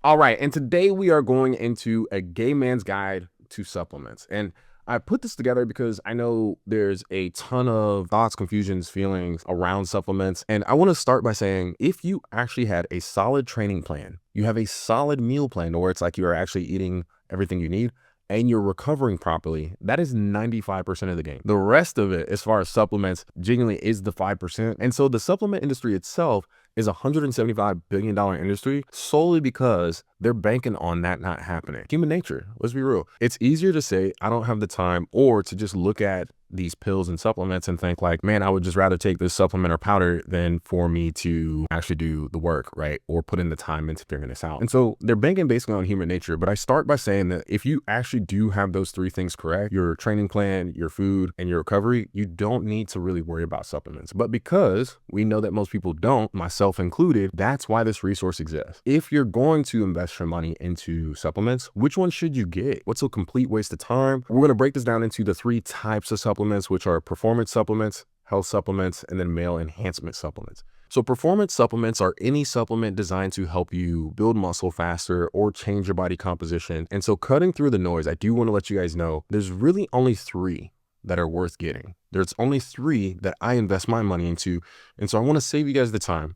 All right, and today we are going into a gay man's guide to supplements. And I put this together because I know there's a ton of thoughts, confusions, feelings around supplements. And I want to start by saying if you actually had a solid training plan, you have a solid meal plan where it's like you are actually eating everything you need and you're recovering properly, that is 95% of the game. The rest of it, as far as supplements, genuinely is the 5%. And so the supplement industry itself is a $175 billion industry solely because they're banking on that not happening. Human nature, let's be real. It's easier to say, I don't have the time, or to just look at these pills and supplements and think like, man, I would just rather take this supplement or powder than for me to actually do the work, right? Or put in the time into figuring this out. And so they're banking basically on human nature. But I start by saying that if you actually do have those three things correct, your training plan, your food, and your recovery, you don't need to really worry about supplements. But because we know that most people don't, myself included, that's why this resource exists. If you're going to invest your money into supplements, which one should you get? What's a complete waste of time? We're going to break this down into the three types of supplements, which are performance supplements, health supplements, and then male enhancement supplements. So performance supplements are any supplement designed to help you build muscle faster or change your body composition. And so cutting through the noise, I do want to let you guys know there's really only three that are worth getting. There's only three that I invest my money into. And so I want to save you guys the time.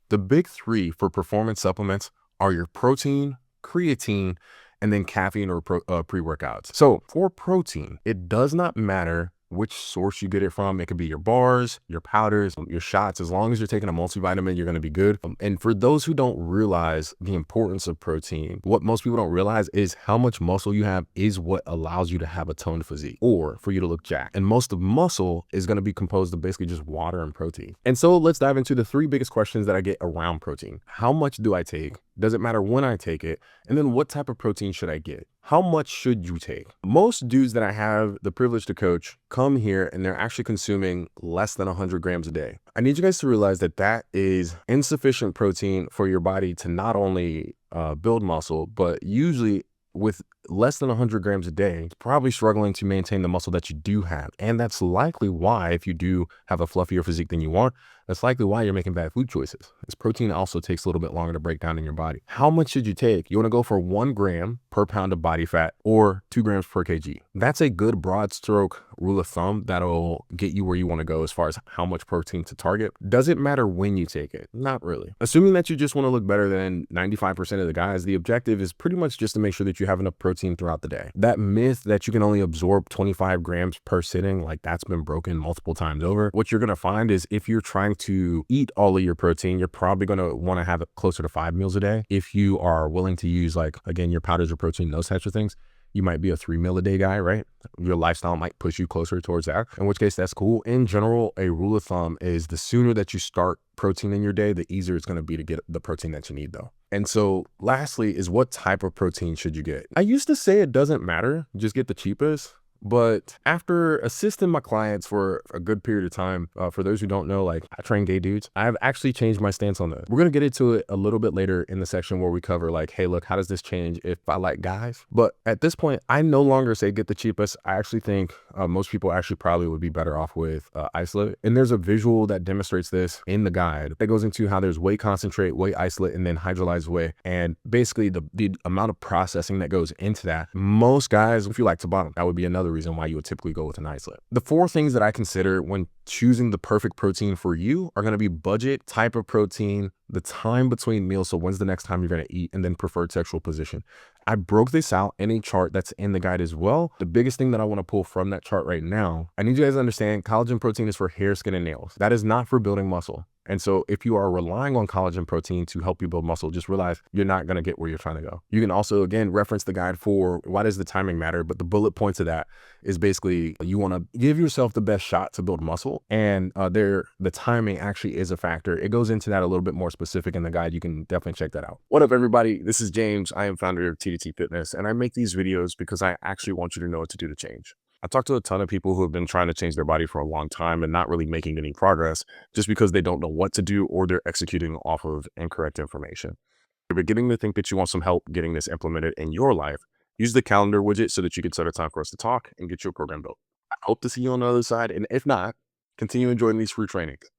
The big three for performance supplements are your protein, creatine, and then caffeine or pre-workouts. So for protein, it does not matter which source you get it from. It could be your bars, your powders, your shots. As long as you're taking a multivitamin, you're going to be good. And for those who don't realize the importance of protein, what most people don't realize is how much muscle you have is what allows you to have a toned physique or for you to look jacked. And most of muscle is going to be composed of basically just water and protein. And so let's dive into the three biggest questions that I get around protein. How much do I take? Does it matter when I take it? And then what type of protein should I get? How much should you take? Most dudes that I have the privilege to coach come here and they're actually consuming less than 100 grams a day. I need you guys to realize that that is insufficient protein for your body to not only build muscle, but usually with less than 100 grams a day, it's probably struggling to maintain the muscle that you do have. And that's likely why, if you do have a fluffier physique than you want, that's likely why you're making bad food choices. This protein also takes a little bit longer to break down in your body. How much should you take? You want to go for 1 gram per pound of body fat or 2 grams per kg. That's a good broad stroke rule of thumb that'll get you where you want to go as far as how much protein to target. Does it matter when you take it? Not really. Assuming that you just want to look better than 95% of the guys, the objective is pretty much just to make sure that you have enough protein throughout the day. That myth that you can only absorb 25 grams per sitting, like that's been broken multiple times over. What you're going to find is if you're trying to eat all of your protein, you're probably going to want to have it closer to 5 meals a day. If you are willing to use, like, again, your powders or protein, those types of things, you might be a 3 meal a day guy, right? Your lifestyle might push you closer towards that, in which case that's cool. In general, a rule of thumb is the sooner that you start protein in your day, the easier it's going to be to get the protein that you need though. And so lastly is what type of protein should you get? I used to say it doesn't matter, just get the cheapest. But after assisting my clients for a good period of time, for those who don't know, like I train gay dudes, I've actually changed my stance on that. We're going to get into it a little bit later in the section where we cover like, hey, look, how does this change if I like guys? But at this point, I no longer say get the cheapest. I actually think most people actually probably would be better off with isolate. And there's a visual that demonstrates this in the guide that goes into how there's whey concentrate, whey isolate, and then hydrolyzed whey. And basically the amount of processing that goes into that. Most guys, if you like to bottom, that would be another reason why you would typically go with an isolate. The 4 things that I consider when choosing the perfect protein for you are going to be budget, type of protein, the time between meals, so when's the next time you're going to eat, and then preferred sexual position. I broke this out in a chart that's in the guide as well. The biggest thing that I want to pull from that chart right now, I need you guys to understand collagen protein is for hair, skin, and nails. That is not for building muscle. And so if you are relying on collagen protein to help you build muscle, just realize you're not going to get where you're trying to go. You can also, again, reference the guide for why does the timing matter, but the bullet points of that is basically you want to give yourself the best shot to build muscle, and the timing actually is a factor. It goes into that a little bit more specific in the guide. You can definitely check that out. What up, everybody? This is James. I am founder of TDT Fitness, and I make these videos because I actually want you to know what to do to change. I talked to a ton of people who have been trying to change their body for a long time and not really making any progress just because they don't know what to do or they're executing off of incorrect information. If you're beginning to think that you want some help getting this implemented in your life, use the calendar widget so that you can set a time for us to talk and get your program built. I hope to see you on the other side. And if not, continue enjoying these free trainings.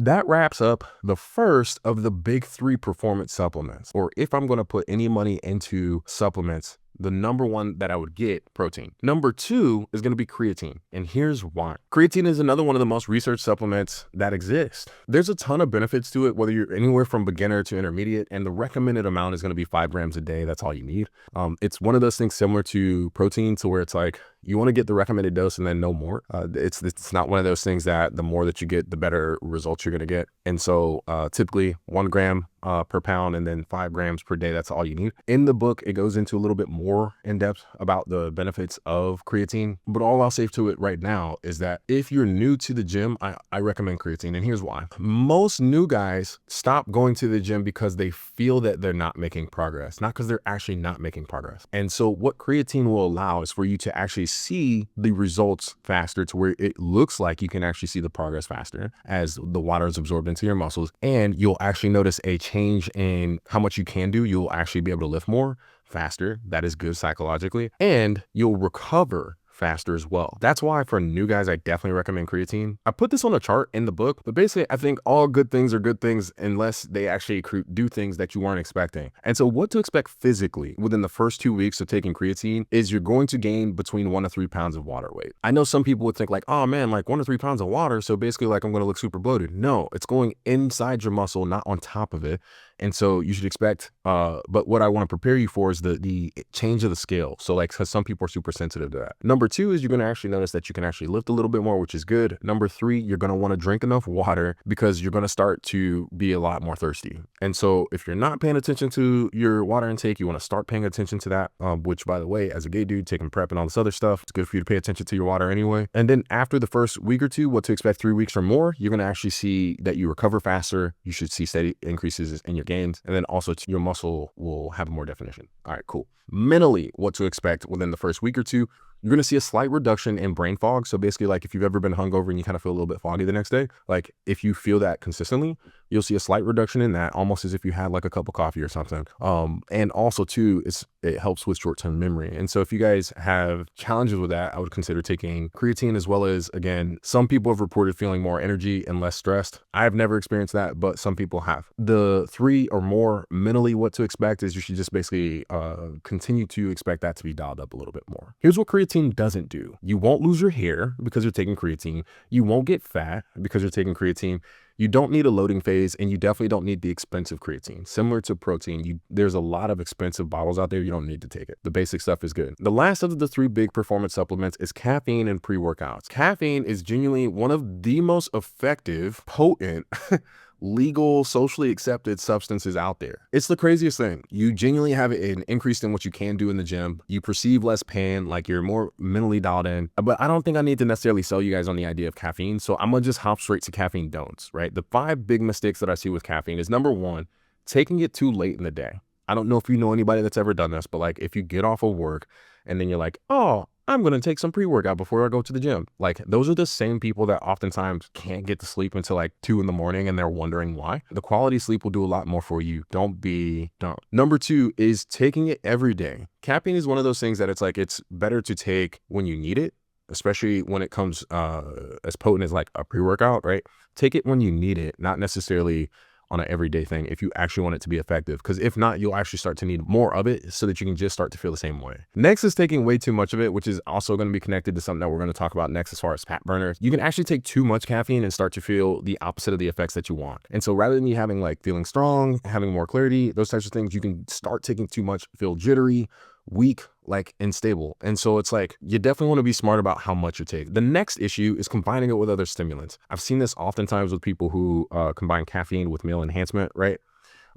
That wraps up the first of the big 3 performance supplements. Or if I'm going to put any money into supplements, the number one that I would get, protein. Number 2 is going to be creatine. And here's why. Creatine is another one of the most researched supplements that exist. There's a ton of benefits to it, whether you're anywhere from beginner to intermediate, and the recommended amount is going to be 5 grams a day. That's all you need. It's one of those things similar to protein, to where it's like, you want to get the recommended dose and then no more. It's not one of those things that the more that you get, the better results you're going to get. And so typically 1 gram per pound and then 5 grams per day. That's all you need. In the book, it goes into a little bit more in depth about the benefits of creatine. But all I'll say to it right now is that if you're new to the gym, I recommend creatine. And here's why. Most new guys stop going to the gym because they feel that they're not making progress, not because they're actually not making progress. And so what creatine will allow is for you to actually see the results faster, to where it looks like you can actually see the progress faster as the water is absorbed into your muscles, and you'll actually notice a change in how much you can do. You'll actually be able to lift more faster. That is good psychologically, and you'll recover faster as well. That's why for new guys, I definitely recommend creatine. I put this on a chart in the book, but basically I think all good things are good things unless they actually do things that you weren't expecting. And so what to expect physically within the first 2 weeks of taking creatine is you're going to gain between 1 to 3 pounds of water weight. I know some people would think like, oh man, like 1 to 3 pounds of water, so basically like I'm going to look super bloated. No, it's going inside your muscle, not on top of it. And so you should expect, but what I want to prepare you for is the change of the scale. So like, because some people are super sensitive to that. Number 2 is you're going to actually notice that you can actually lift a little bit more, which is good. Number 3, you're going to want to drink enough water because you're going to start to be a lot more thirsty. And so if you're not paying attention to your water intake, you want to start paying attention to that, which by the way, as a gay dude taking prep and all this other stuff, it's good for you to pay attention to your water anyway. And then after the first week or 2, what to expect 3 weeks or more, you're going to actually see that you recover faster. You should see steady increases in your gains. And then also your muscle will have more definition. All right, cool. Mentally, what to expect within the first week or 2, you're going to see a slight reduction in brain fog. So basically, like if you've ever been hungover and you kind of feel a little bit foggy the next day, like if you feel that consistently, you'll see a slight reduction in that, almost as if you had like a cup of coffee or something. And also too, it helps with short-term memory. And so if you guys have challenges with that, I would consider taking creatine, as well as, again, some people have reported feeling more energy and less stressed. I've never experienced that, but some people have. The 3 or more mentally, what to expect is you should just basically continue to expect that to be dialed up a little bit more. Here's what creatine doesn't do. You won't lose your hair because you're taking creatine. You won't get fat because you're taking creatine. You don't need a loading phase, and you definitely don't need the expensive creatine. Similar to protein, there's a lot of expensive bottles out there. You don't need to take it. The basic stuff is good. The last of the 3 big performance supplements is caffeine and pre-workouts. Caffeine is genuinely one of the most effective, potent, legal, socially accepted substances out there. It's the craziest thing. You genuinely have an increase in what you can do in the gym. You perceive less pain, like you're more mentally dialed in. But I don't think I need to necessarily sell you guys on the idea of caffeine. So I'm gonna just hop straight to caffeine don'ts, right? The 5 big mistakes that I see with caffeine is, number 1, taking it too late in the day. I don't know if you know anybody that's ever done this, but like if you get off of work and then you're like, oh, I'm going to take some pre-workout before I go to the gym. Like those are the same people that oftentimes can't get to sleep until like 2 in the morning and they're wondering why. The quality sleep will do a lot more for you. Don't be dumb. Number 2 is taking it every day. Caffeine is one of those things that it's like, it's better to take when you need it, especially when it comes as potent as like a pre-workout, right? Take it when you need it, not necessarily on an everyday thing if you actually want it to be effective, because if not, you'll actually start to need more of it so that you can just start to feel the same way. Next is taking way too much of it, which is also going to be connected to something that we're going to talk about next as far as fat burners. You can actually take too much caffeine and start to feel the opposite of the effects that you want. And so rather than you having like feeling strong, having more clarity, those types of things, you can start taking too much, feel jittery, weak, like unstable. And so it's like, you definitely want to be smart about how much you take. The next issue is combining it with other stimulants. I've seen this oftentimes with people who combine caffeine with meal enhancement, right?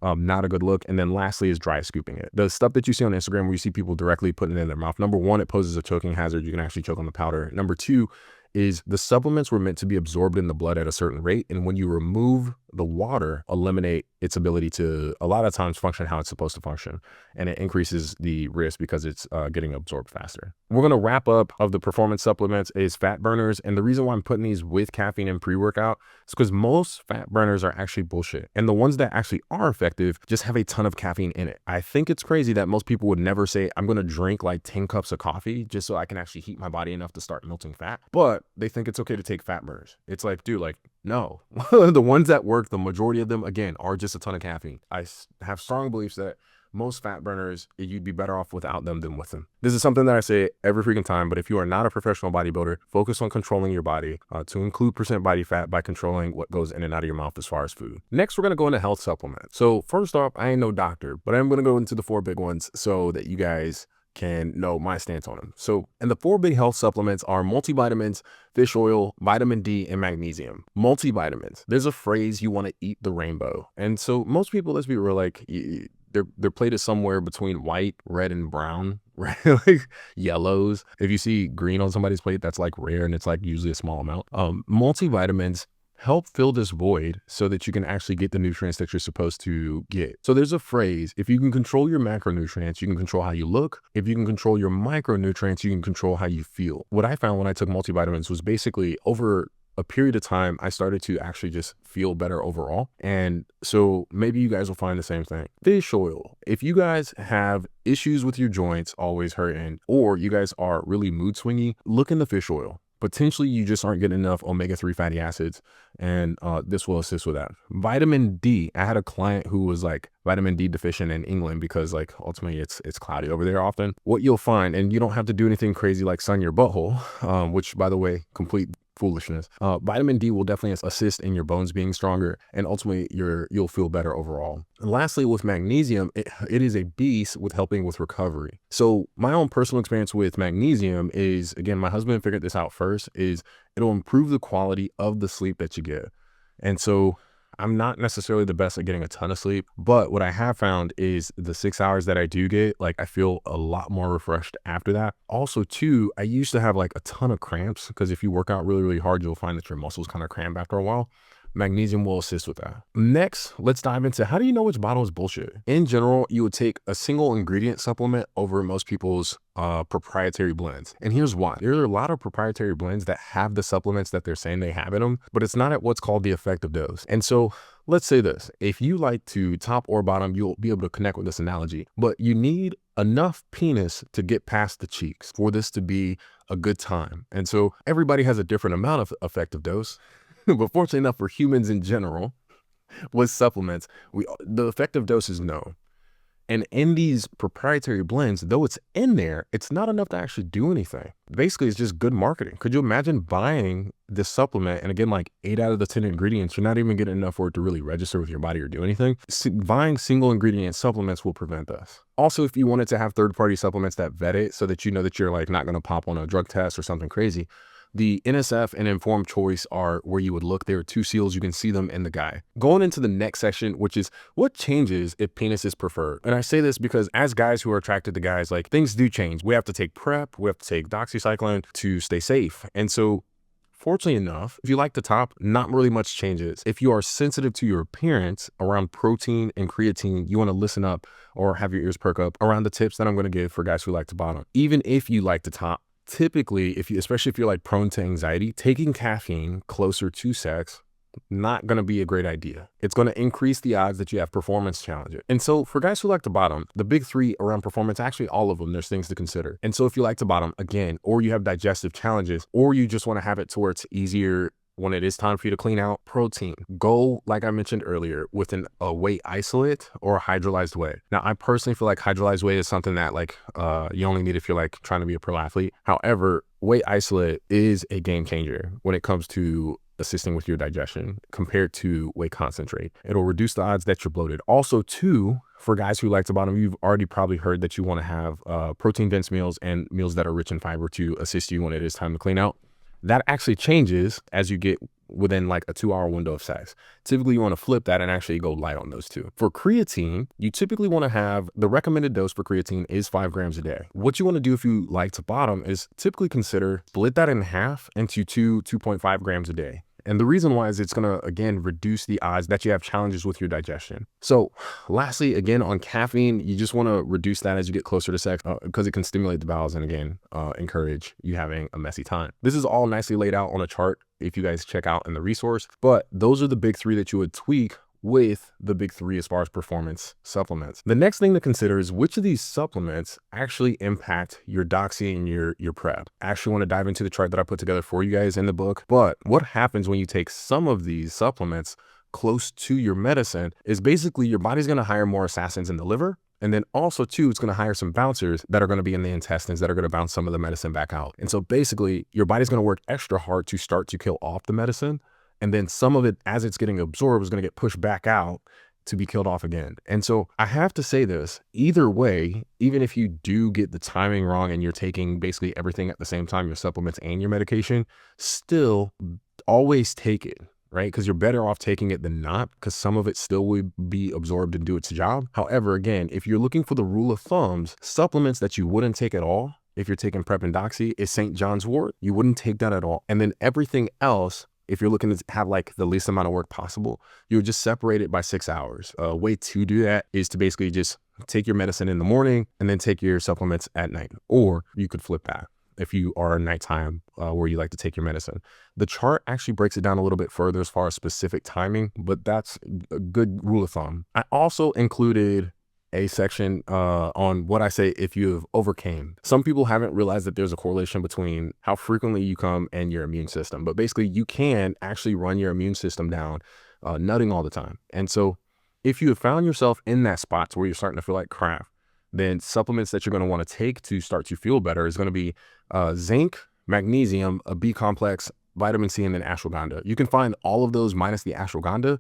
Not a good look. And then lastly is dry scooping it. The stuff that you see on Instagram where you see people directly putting it in their mouth. Number 1, it poses a choking hazard. You can actually choke on the powder. Number 2 is the supplements were meant to be absorbed in the blood at a certain rate. And when you remove the water, eliminate its ability to a lot of times function how it's supposed to function. And it increases the risk because it's getting absorbed faster. We're going to wrap up of the performance supplements is fat burners. And the reason why I'm putting these with caffeine and pre-workout is because most fat burners are actually bullshit. And the ones that actually are effective just have a ton of caffeine in it. I think it's crazy that most people would never say, I'm going to drink like 10 cups of coffee just so I can actually heat my body enough to start melting fat. But they think it's okay to take fat burners. It's like, dude, like No. The ones that work, the majority of them, again, are just a ton of caffeine. Have strong beliefs that most fat burners, you'd be better off without them than with them. This is something that I say every freaking time, but if you are not a professional bodybuilder, focus on controlling your body to include percent body fat by controlling what goes in and out of your mouth as far as food. Next, we're going to go into health supplements. So first off, I ain't no doctor, but I'm going to go into the 4 big ones so that you guys can know my stance on them. So, and the 4 big health supplements are multivitamins, fish oil, vitamin D, and magnesium. Multivitamins. There's a phrase, you want to eat the rainbow. And so most people, let's be real, like their plate is somewhere between white, red, and brown, right? Like yellows. If you see green on somebody's plate, that's like rare and it's like usually a small amount. Multivitamins help fill this void so that you can actually get the nutrients that you're supposed to get. So there's a phrase, if you can control your macronutrients, you can control how you look. If you can control your micronutrients, you can control how you feel. What I found when I took multivitamins was basically over a period of time, I started to actually just feel better overall. And so maybe you guys will find the same thing. Fish oil. If you guys have issues with your joints always hurting, or you guys are really mood swingy, look into fish oil. Potentially you just aren't getting enough omega-3 fatty acids, and this will assist with that. Vitamin D. I had a client who was like vitamin D deficient in England because like ultimately it's cloudy over there often. What you'll find, and you don't have to do anything crazy like sun your butthole, which by the way, complete foolishness. Vitamin D will definitely assist in your bones being stronger, and ultimately you'll feel better overall. And lastly, with magnesium, it is a beast with helping with recovery. So my own personal experience with magnesium is, again, my husband figured this out first, is it'll improve the quality of the sleep that you get. And so I'm not necessarily the best at getting a ton of sleep, but what I have found is the 6 hours that I do get, like I feel a lot more refreshed after that. Also too, I used to have like a ton of cramps because if you work out really, really hard, you'll find that your muscles kind of cramp after a while. Magnesium will assist with that. Next, let's dive into how do you know which bottle is bullshit? In general, you would take a single ingredient supplement over most people's proprietary blends. And here's why. There are a lot of proprietary blends that have the supplements that they're saying they have in them, but it's not at what's called the effective dose. And so let's say this, if you like to top or bottom, you'll be able to connect with this analogy, but you need enough penis to get past the cheeks for this to be a good time. And so everybody has a different amount of effective dose. But fortunately enough for humans in general, with supplements, the effective dose is known. And in these proprietary blends, though it's in there, it's not enough to actually do anything. Basically, it's just good marketing. Could you imagine buying this supplement? And again, like 8 out of the 10 ingredients, you're not even getting enough for it to really register with your body or do anything. Buying single ingredient supplements will prevent this. Also, if you wanted to have third-party supplements that vet it so that you know that you're like not going to pop on a drug test or something crazy, the NSF and Informed Choice are where you would look. There are 2 seals. You can see them in the guide. Going into the next section, which is what changes if penis is preferred. And I say this because as guys who are attracted to guys, like things do change. We have to take PrEP. We have to take doxycycline to stay safe. And so fortunately enough, if you like the top, not really much changes. If you are sensitive to your appearance around protein and creatine, you want to listen up or have your ears perk up around the tips that I'm going to give for guys who like the bottom. Even if you like the top, typically, especially if you're like prone to anxiety, taking caffeine closer to sex, not going to be a great idea. It's going to increase the odds that you have performance challenges. And so for guys who like the bottom, the big 3 around performance, actually all of them, there's things to consider. And so if you like the bottom, again, or you have digestive challenges, or you just want to have it to where it's easier when it is time for you to clean out, protein. Go, like I mentioned earlier, with a whey isolate or a hydrolyzed whey. Now, I personally feel like hydrolyzed whey is something that like you only need if you're like trying to be a pro athlete. However, whey isolate is a game changer when it comes to assisting with your digestion compared to whey concentrate. It'll reduce the odds that you're bloated. Also, too, for guys who like to bottom, you've already probably heard that you want to have protein-dense meals and meals that are rich in fiber to assist you when it is time to clean out. That actually changes as you get within like a 2-hour window of sex. Typically, you want to flip that and actually go light on those 2. For creatine, you typically want to have, the recommended dose for creatine is 5 grams a day. What you want to do if you like to bottom is typically consider split that in half into 2.5 grams a day. And the reason why is it's going to, again, reduce the odds that you have challenges with your digestion. So lastly, again, on caffeine, you just want to reduce that as you get closer to sex because it can stimulate the bowels and, again, encourage you having a messy time. This is all nicely laid out on a chart if you guys check out in the resource. But those are the big 3 that you would tweak with the big three as far as performance supplements. The next thing to consider is which of these supplements actually impact your doxy and your prep. I actually want to dive into the chart that I put together for you guys in the book. But what happens when you take some of these supplements close to your medicine is basically your body's going to hire more assassins in the liver. And then also too, it's going to hire some bouncers that are going to be in the intestines that are going to bounce some of the medicine back out. And so basically your body's going to work extra hard to start to kill off the medicine. And then some of it, as it's getting absorbed, is going to get pushed back out to be killed off again. And so I have to say this, either way, even if you do get the timing wrong and you're taking basically everything at the same time, your supplements and your medication, still always take it. Right? Because you're better off taking it than not, because some of it still will be absorbed and do its job. However, again, if you're looking for the rule of thumbs, supplements that you wouldn't take at all, if you're taking Prep and Doxy, is St. John's wort. You wouldn't take that at all. And then everything else, if you're looking to have like the least amount of work possible, you would just separate it by 6 hours. A way to do that is to basically just take your medicine in the morning and then take your supplements at night. Or you could flip that if you are nighttime where you like to take your medicine. The chart actually breaks it down a little bit further as far as specific timing, but that's a good rule of thumb. I also included a section on what I say if you have overcame. Some people haven't realized that there's a correlation between how frequently you come and your immune system, but basically you can actually run your immune system down nutting all the time. And so if you have found yourself in that spot to where you're starting to feel like crap, then supplements that you're going to want to take to start to feel better is going to be zinc, magnesium, a B complex, vitamin C, and then ashwagandha. You can find all of those minus the ashwagandha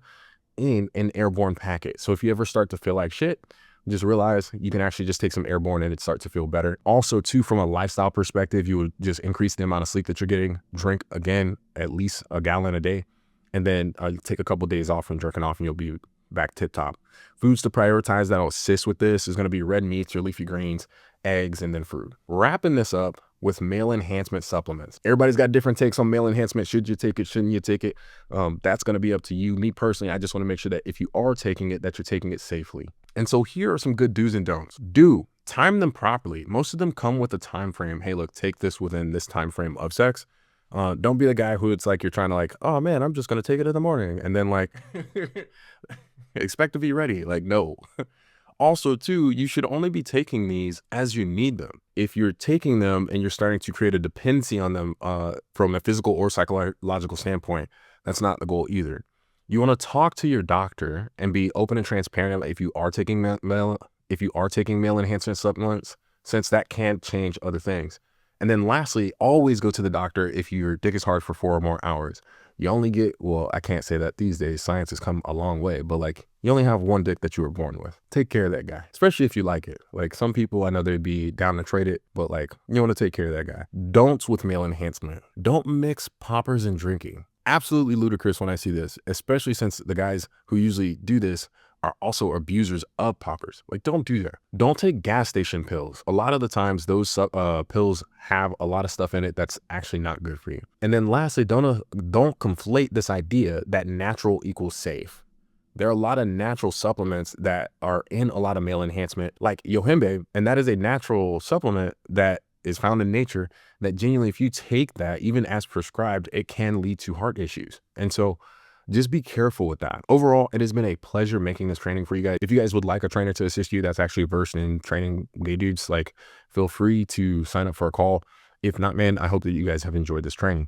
in an airborne packet. So if you ever start to feel like shit, just realize you can actually just take some airborne and it starts to feel better. Also too, from a lifestyle perspective, you would just increase the amount of sleep that you're getting, drink again, at least a gallon a day, and then take a couple of days off from jerking off and you'll be back tip top. Foods to prioritize that'll assist with this is going to be red meats, your leafy greens, eggs, and then fruit. Wrapping this up with male enhancement supplements. Everybody's got different takes on male enhancement. Should you take it? Shouldn't you take it? That's going to be up to you. Me personally, I just want to make sure that if you are taking it, that you're taking it safely. And so here are some good do's and don'ts. Do time them properly. Most of them come with a time frame. Hey, look, take this within this time frame of sex. Don't be the guy who it's like you're trying to like, oh man, I'm just going to take it in the morning. And then like expect to be ready. Like, no. Also, too, you should only be taking these as you need them. If you're taking them and you're starting to create a dependency on them from a physical or psychological standpoint, that's not the goal either. You want to talk to your doctor and be open and transparent if you are taking male enhancement supplements, since that can change other things. And then lastly, always go to the doctor if your dick is hard for 4 or more hours. You only get, well, I can't say that these days, science has come a long way, but like you only have one dick that you were born with. Take care of that guy, especially if you like it. Like some people, I know they'd be down to trade it, but like you want to take care of that guy. Don'ts with male enhancement. Don't mix poppers and drinking. Absolutely ludicrous when I see this, especially since the guys who usually do this are also abusers of poppers. Like, don't do that. Don't take gas station pills. A lot of the times those pills have a lot of stuff in it that's actually not good for you. And then lastly, don't conflate this idea that natural equals safe. There are a lot of natural supplements that are in a lot of male enhancement, like Yohimbe, and that is a natural supplement that is found in nature that genuinely, if you take that, even as prescribed, it can lead to heart issues. And so just be careful with that. Overall, it has been a pleasure making this training for you guys. If you guys would like a trainer to assist you that's actually versed in training gay dudes, like feel free to sign up for a call. If not, man, I hope that you guys have enjoyed this training.